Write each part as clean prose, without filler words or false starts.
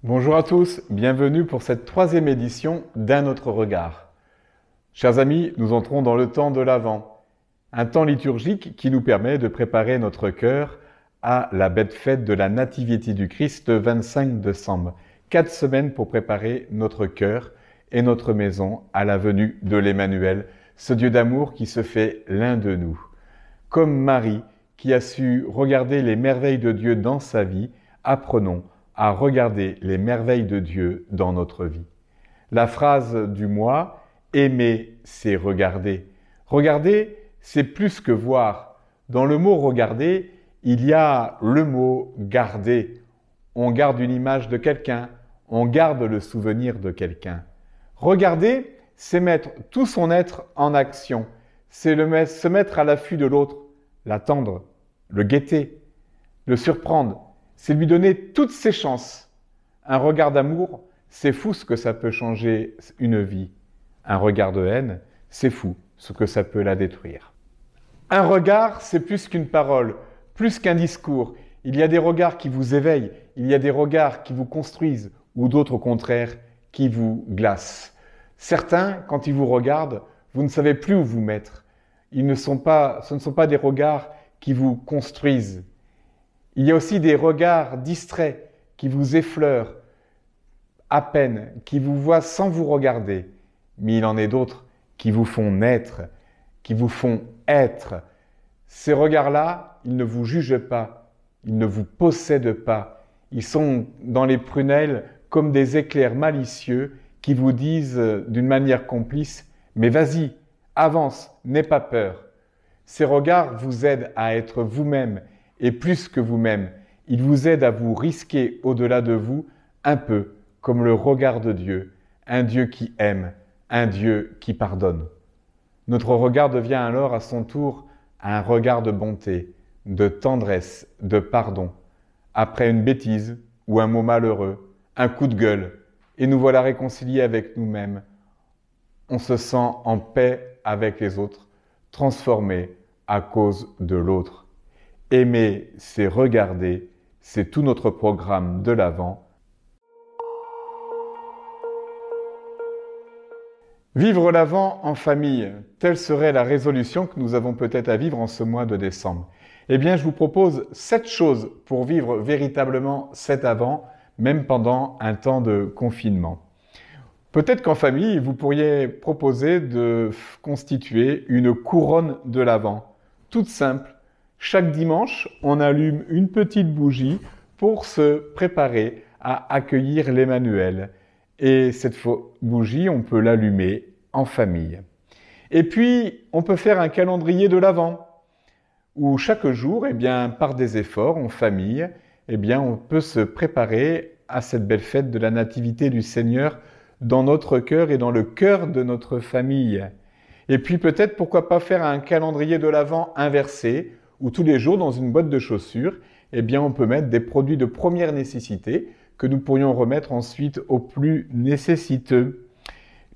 Bonjour à tous, bienvenue pour cette troisième édition d'Un autre regard. Chers amis, nous entrons dans le temps de l'Avent, un temps liturgique qui nous permet de préparer notre cœur à la belle fête de la Nativité du Christ le 25 décembre. 4 semaines pour préparer notre cœur et notre maison à la venue de l'Emmanuel, ce Dieu d'amour qui se fait l'un de nous. Comme Marie, qui a su regarder les merveilles de Dieu dans sa vie, apprenons à regarder les merveilles de Dieu dans notre vie. La phrase du mois, aimer, c'est regarder. Regarder, c'est plus que voir. Dans le mot regarder, il y a le mot garder. On garde une image de quelqu'un, on garde le souvenir de quelqu'un. Regarder, c'est mettre tout son être en action. C'est se mettre à l'affût de l'autre, l'attendre, le guetter, le surprendre. C'est lui donner toutes ses chances. Un regard d'amour, c'est fou ce que ça peut changer une vie. Un regard de haine, c'est fou ce que ça peut la détruire. Un regard, c'est plus qu'une parole, plus qu'un discours. Il y a des regards qui vous éveillent, il y a des regards qui vous construisent, ou d'autres au contraire, qui vous glacent. Certains, quand ils vous regardent, vous ne savez plus où vous mettre. Ce ne sont pas des regards qui vous construisent. Il y a aussi des regards distraits qui vous effleurent à peine, qui vous voient sans vous regarder. Mais il en est d'autres qui vous font naître, qui vous font être. Ces regards-là, ils ne vous jugent pas, ils ne vous possèdent pas. Ils sont dans les prunelles comme des éclairs malicieux qui vous disent d'une manière complice « Mais vas-y, avance, n'aie pas peur ». Ces regards vous aident à être vous-même. Et plus que vous-même, il vous aide à vous risquer au-delà de vous, un peu comme le regard de Dieu, un Dieu qui aime, un Dieu qui pardonne. Notre regard devient alors à son tour un regard de bonté, de tendresse, de pardon. Après une bêtise ou un mot malheureux, un coup de gueule, et nous voilà réconciliés avec nous-mêmes. On se sent en paix avec les autres, transformés à cause de l'autre. Aimer, c'est regarder, c'est tout notre programme de l'Avent. Vivre l'Avent en famille, telle serait la résolution que nous avons peut-être à vivre en ce mois de décembre. Eh bien, je vous propose 7 choses pour vivre véritablement cet Avent, même pendant un temps de confinement. Peut-être qu'en famille, vous pourriez proposer de constituer une couronne de l'Avent, toute simple. Chaque dimanche, on allume une petite bougie pour se préparer à accueillir l'Emmanuel. Et cette bougie, on peut l'allumer en famille. Et puis, on peut faire un calendrier de l'Avent, où chaque jour, par des efforts en famille, on peut se préparer à cette belle fête de la Nativité du Seigneur dans notre cœur et dans le cœur de notre famille. Et puis peut-être, pourquoi pas faire un calendrier de l'Avent inversé, où tous les jours, dans une boîte de chaussures, on peut mettre des produits de première nécessité que nous pourrions remettre ensuite aux plus nécessiteux.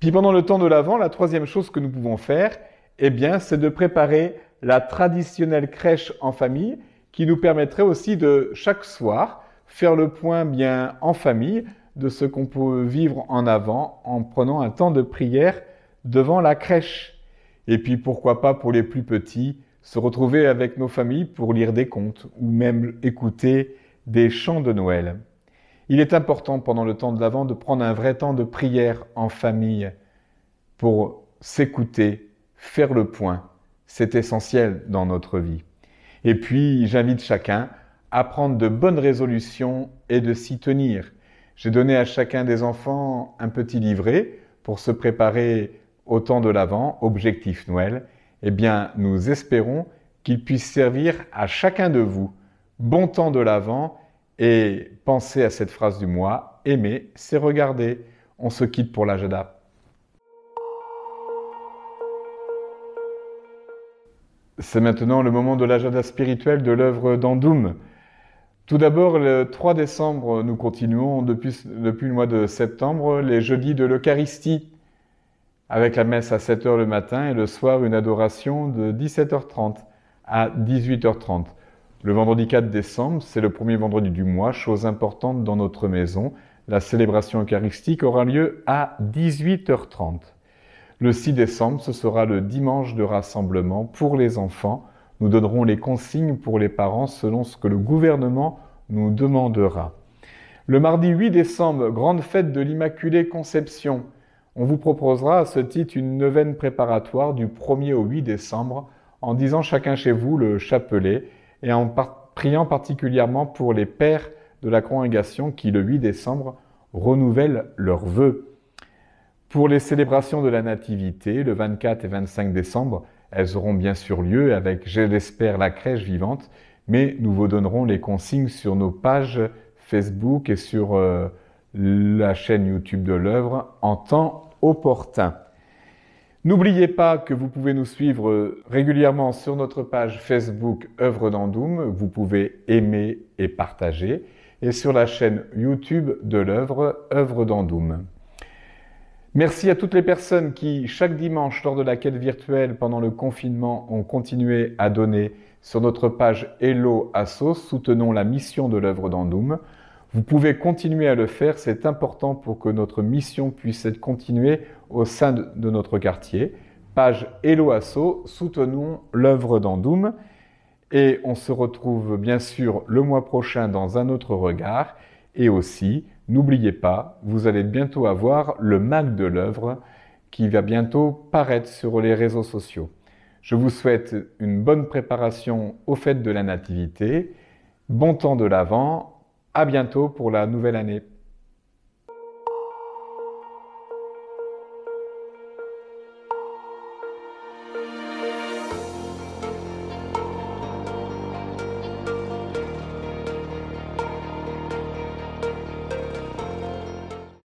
Puis pendant le temps de l'Avent, la troisième chose que nous pouvons faire, c'est de préparer la traditionnelle crèche en famille qui nous permettrait aussi de, chaque soir, faire le point bien en famille de ce qu'on peut vivre en Avent en prenant un temps de prière devant la crèche. Et puis pourquoi pas pour les plus petits, se retrouver avec nos familles pour lire des contes ou même écouter des chants de Noël. Il est important pendant le temps de l'Avent de prendre un vrai temps de prière en famille pour s'écouter, faire le point. C'est essentiel dans notre vie. Et puis, j'invite chacun à prendre de bonnes résolutions et de s'y tenir. J'ai donné à chacun des enfants un petit livret pour se préparer au temps de l'Avent, objectif Noël. Nous espérons qu'il puisse servir à chacun de vous. Bon temps de l'Avent et pensez à cette phrase du mois, aimer, c'est regarder. On se quitte pour l'agenda. C'est maintenant le moment de l'agenda spirituel de l'œuvre d'Andoum. Tout d'abord, le 3 décembre, nous continuons depuis le mois de septembre les jeudis de l'Eucharistie, avec la messe à 7 h le matin et le soir une adoration de 17 h 30 à 18 h 30. Le vendredi 4 décembre, c'est le premier vendredi du mois, chose importante dans notre maison, La célébration eucharistique aura lieu à 18h30. Le 6 décembre, ce sera le dimanche de rassemblement pour les enfants. Nous donnerons les consignes pour les parents selon ce que le gouvernement nous demandera. Le mardi 8 décembre, grande fête de l'Immaculée Conception. On vous proposera à ce titre une neuvaine préparatoire du 1er au 8 décembre en disant chacun chez vous le chapelet et en priant particulièrement pour les pères de la congrégation qui, le 8 décembre, renouvellent leurs vœux. Pour les célébrations de la Nativité, le 24 et 25 décembre, elles auront bien sûr lieu avec, je l'espère, la crèche vivante, mais nous vous donnerons les consignes sur nos pages Facebook et sur la chaîne YouTube de l'œuvre en temps opportun. N'oubliez pas que vous pouvez nous suivre régulièrement sur notre page Facebook Œuvre d'Andoum. Vous pouvez aimer et partager. Et sur la chaîne YouTube de l'œuvre Œuvre d'Andoum. Merci à toutes les personnes qui, chaque dimanche, lors de la quête virtuelle pendant le confinement, ont continué à donner sur notre page Hello Asso, soutenons la mission de l'œuvre d'Andoum. Vous pouvez continuer à le faire, c'est important pour que notre mission puisse être continuée au sein de notre quartier. Page Hello Asso, soutenons l'œuvre d'Andoum. Et on se retrouve bien sûr le mois prochain dans un autre regard. Et aussi, n'oubliez pas, vous allez bientôt avoir le mag de l'œuvre qui va bientôt paraître sur les réseaux sociaux. Je vous souhaite une bonne préparation aux fêtes de la Nativité. Bon temps de l'Avent. À bientôt pour la nouvelle année.